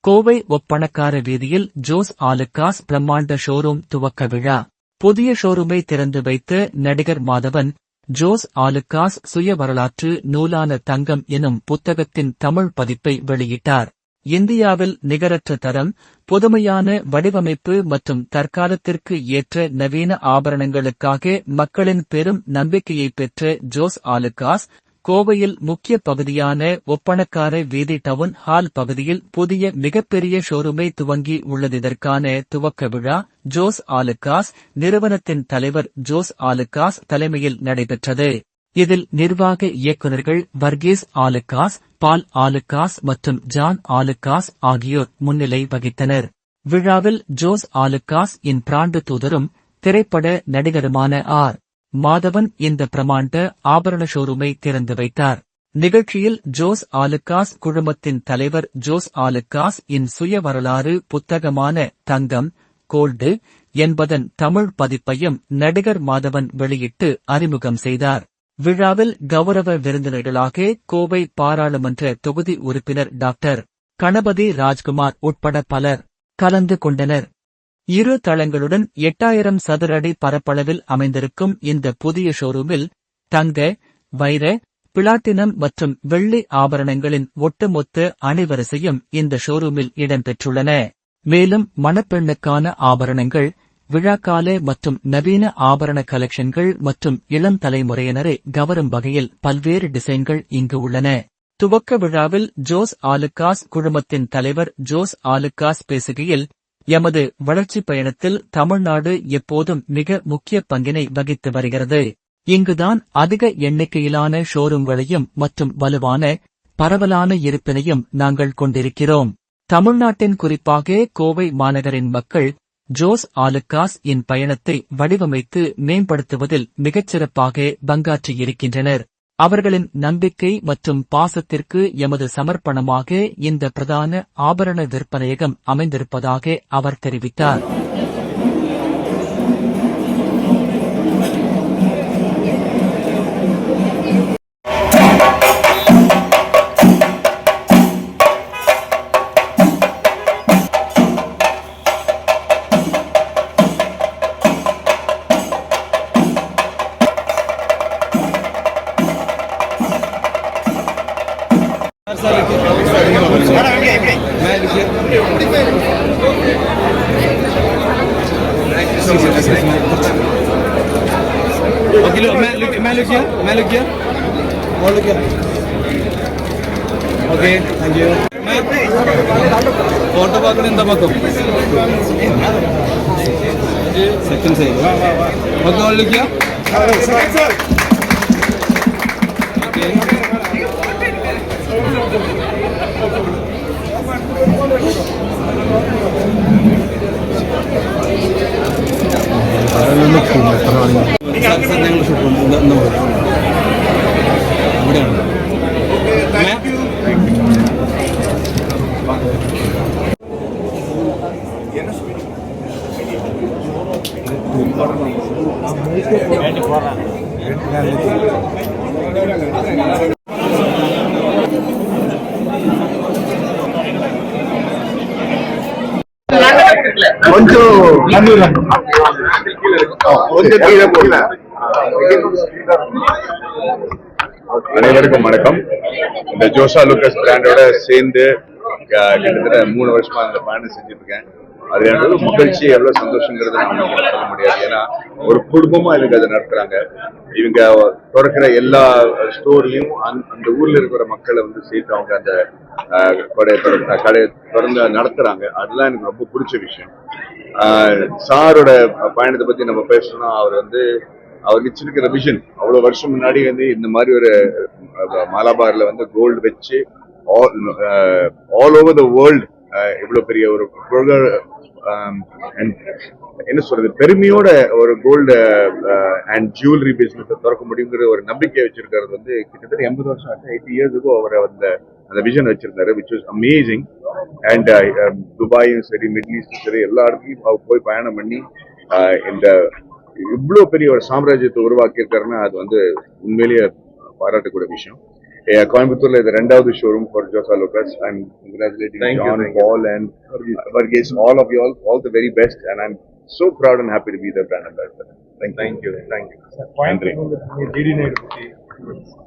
கோவை ஒப்பணக்கார வீதியில் ஜோஸ் ஆலுக்காஸ் பிரம்மாண்ட ஷோரூம் துவக்க விழா. புதிய ஷோரூமை திறந்து வைத்த நடிகர் மாதவன், ஜோஸ் ஆலுக்காஸ் சுய வரலாற்று நூலான தங்கம் எனும் புத்தகத்தின் தமிழ் பதிப்பை வெளியிட்டார். இந்தியாவில் நிகரற்ற தரம், புதுமையான வடிவமைப்பு மற்றும் தற்காலத்திற்கு ஏற்ற நவீன ஆபரணங்களுக்காக மக்களின் பெரும் நம்பிக்கையை பெற்ற ஜோஸ் ஆலுக்காஸ், கோவையில் முக்கிய பகுதியான ஒப்பணக்கார வீதி டவுன் ஹால் பகுதியில் புதிய மிகப்பெரிய ஷோரூமை துவங்கி உள்ளது. இதற்கான துவக்க விழா ஜோஸ் ஆலுக்காஸ் நிறுவனத்தின் தலைவர் ஜோஸ் ஆலுக்காஸ் தலைமையில் நடைபெற்றது. இதில் நிர்வாக இயக்குநர்கள் வர்கீஸ் ஆலுக்காஸ், பால் ஆலுக்காஸ் மற்றும் ஜான் ஆலுக்காஸ் ஆகியோர் முன்னிலை வகித்தனர். விழாவில் ஜோஸ் ஆலுக்காஸ் இன் பிராண்டு தூதரும் திரைப்பட நடிகருமான ஆர். மாதவன் இந்த பிரமாண்ட ஆபரண ஷோரூமை திறந்து வைத்தார். நிகழ்ச்சியில் ஜோஸ் ஆலுக்காஸ் குழுமத்தின் தலைவர் ஜோஸ் ஆலுக்காஸ் இன் சுய வரலாறு புத்தகமான தங்கம் கோல்டு என்பதன் தமிழ் பதிப்பையும் நடிகர் மாதவன் வெளியிட்டு அறிமுகம் செய்தார். விழாவில் கௌரவ விருந்தினர்களாக கோவை பாராளுமன்ற தொகுதி உறுப்பினர் டாக்டர் கணபதி ராஜ்குமார் உட்பட பலர் கலந்து கொண்டனர். இரு தளங்களுடன் 8000 சதுர அடி பரப்பளவில் அமைந்திருக்கும் இந்த புதிய ஷோரூமில் தங்க, வைர, பிளாட்டினம் மற்றும் வெள்ளி ஆபரணங்களின் ஒட்டுமொத்த அணிவரிசையும் இந்த ஷோரூமில் இடம்பெற்றுள்ளன. மேலும் மணப்பெண்ணுக்கான ஆபரணங்கள், விழாக்கால மற்றும் நவீன ஆபரண கலெக்ஷன்கள் மற்றும் இளம் தலைமுறையினரை கவரும் வகையில் பல்வேறு டிசைன்கள் இங்கு உள்ளன. துவக்க விழாவில் ஜோஸ் ஆலுக்காஸ் குழுமத்தின் தலைவர் ஜோஸ் ஆலுக்காஸ் பேசுகையில், எமது வளர்ச்சி பயணத்தில் தமிழ்நாடு எப்போதும் மிக முக்கிய பங்கினை வகித்து வருகிறது. இங்குதான் அதிக எண்ணிக்கையிலான ஷோரூம்களையும் மற்றும் வலுவான பரவலான இருப்பினையும் நாங்கள் கொண்டிருக்கிறோம். தமிழ்நாட்டின் குறிப்பாக கோவை மாநகரின் மக்கள் ஜோஸ் ஆலுக்காஸ் இன் பயணத்தை வடிவமைத்து மேம்படுத்துவதில் மிகச்சிறப்பாக பங்காற்றியிருக்கின்றனர். அவர்களின் நம்பிக்கை மற்றும் பாசத்திற்கு எமது சமர்ப்பணமாக இந்த பிரதான ஆபரண விற்பனையகம் அமைந்திருப்பதாக அவர் தெரிவித்தார். Okay, thank you. Photo पाकने इंदा मतो. Second side. Okay, all look here. Second side. Okay. அனைவருக்கும் வணக்கம். இந்த ஜோஸ் ஆலுக்காஸ் பிராண்டோட சேர்ந்து கிட்டத்தட்ட 3 வருஷமா இந்த பயணம் செஞ்சுட்டு இருக்கேன். அது எனக்கு மகிழ்ச்சி, எவ்வளவு சந்தோஷங்கிறது நான் சொல்ல முடியாது. ஏன்னா ஒரு குடும்பமா இவங்க அதை நடத்துறாங்க. இவங்க திறக்கிற எல்லா ஸ்டோர்லயும் அந்த ஊர்ல இருக்கிற மக்களை சேர்த்து அவங்க அந்த கடையை திறந்து நடத்துறாங்க. அதெல்லாம் எனக்கு ரொம்ப பிடிச்ச விஷயம். சாரோட பயணத்தை பத்தி நம்ம பேசணும்னா, அவர் வச்சிருக்கிற விஷன் அவ்வளவு வருஷம் முன்னாடி இந்த மாதிரி ஒரு மலபார்ல கோல்டு வச்சு ஆல் ஓவர் த வேர்ல்ட் இவ்வளவு பெரிய ஒரு என்ன சொல்றது, பெருமையோட ஒரு கோல்டு அண்ட் ஜுவல்லரி பிசினஸ் திறக்க முடியுங்கிற ஒரு நம்பிக்கை வச்சிருக்கிறது கிட்டத்தட்ட 80 வருஷம் ஆச்சு. 80 இயர்ஸுக்கும் அவர் அந்த விஷன் வச்சிருந்தாரு, விச் வாஸ் அமேசிங். அண்ட் துபாயும் சரி, மிடில் ஈஸ்டும் சரி, எல்லா இடத்துலையும் அவர் போய் பயணம் பண்ணி இந்த இவ்வளவு பெரிய ஒரு சாம்ராஜ்யத்தை உருவாக்கி இருக்காருன்னா அது உண்மையிலேயே பாராட்டக்கூடிய விஷயம். கோயம்புத்தூர்ல இது 2வது showroom for JoSAA Lucas. I'm congratulating John, Paul and Varghese, all of you all the very best, and I'm so proud and happy to be the brand ambassador. Thank you. நன்றி.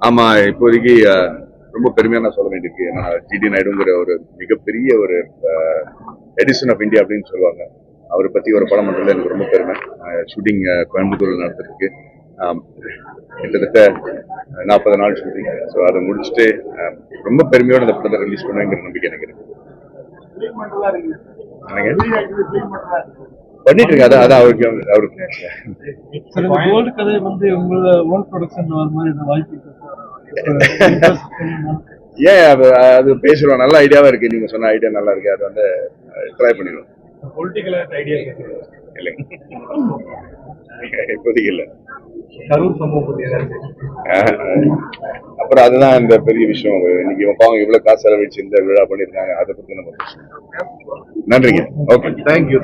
ஆமா, இப்போதைக்கு ரொம்ப பெருமையா நான் சொல்ல வேண்டியிருக்கு. ஏன்னா ஜிடி நாயுடுங்கிற ஒரு மிகப்பெரிய ஒரு எடிசன் ஆஃப் இந்தியா அப்படின்னு சொல்லுவாங்க. அவரை பத்தி ஒரு படம் பண்றதுல எனக்கு ரொம்ப பெருமை. ஷூட்டிங் கோயம்புத்தூர்ல நடத்திருக்கு. கிட்டத்தட்ட 40 நாள் ஷூட்டிங். ஸோ அதை முடிச்சுட்டு ரொம்ப பெருமையோட அந்த படத்தை ரிலீஸ் பண்ணுவேங்கிற நம்பிக்கை எனக்கு இருக்கு. பண்ணிட்டு இருக்காது. அதான் அவருக்கு கோல்டு கதை வந்து உங்களோட ஓன் ப்ரொடக்ஷன் வர மாதிரி வாய்ப்பு ஏன் அது பேசுறோம். நல்ல ஐடியாவா இருக்கு. நீங்க சொன்ன ஐடியா நல்லா இருக்கு. அது வந்து ட்ரை பண்ணிடுவோம். பொலிட்டிக்கல் ஐடியா இல்லைங்க, இப்போதைக்கு இல்லை. கரூர் சம்பவம் அப்புறம் அதுதான் இந்த பெரிய விஷயம். இன்னைக்கு அவங்க இவ்வளவு காசு செலவழிச்சு இந்த விழா பண்ணிருக்காங்க. அதை பத்தி நம்ம பேசணும். நன்றிங்க. Okay, thank you.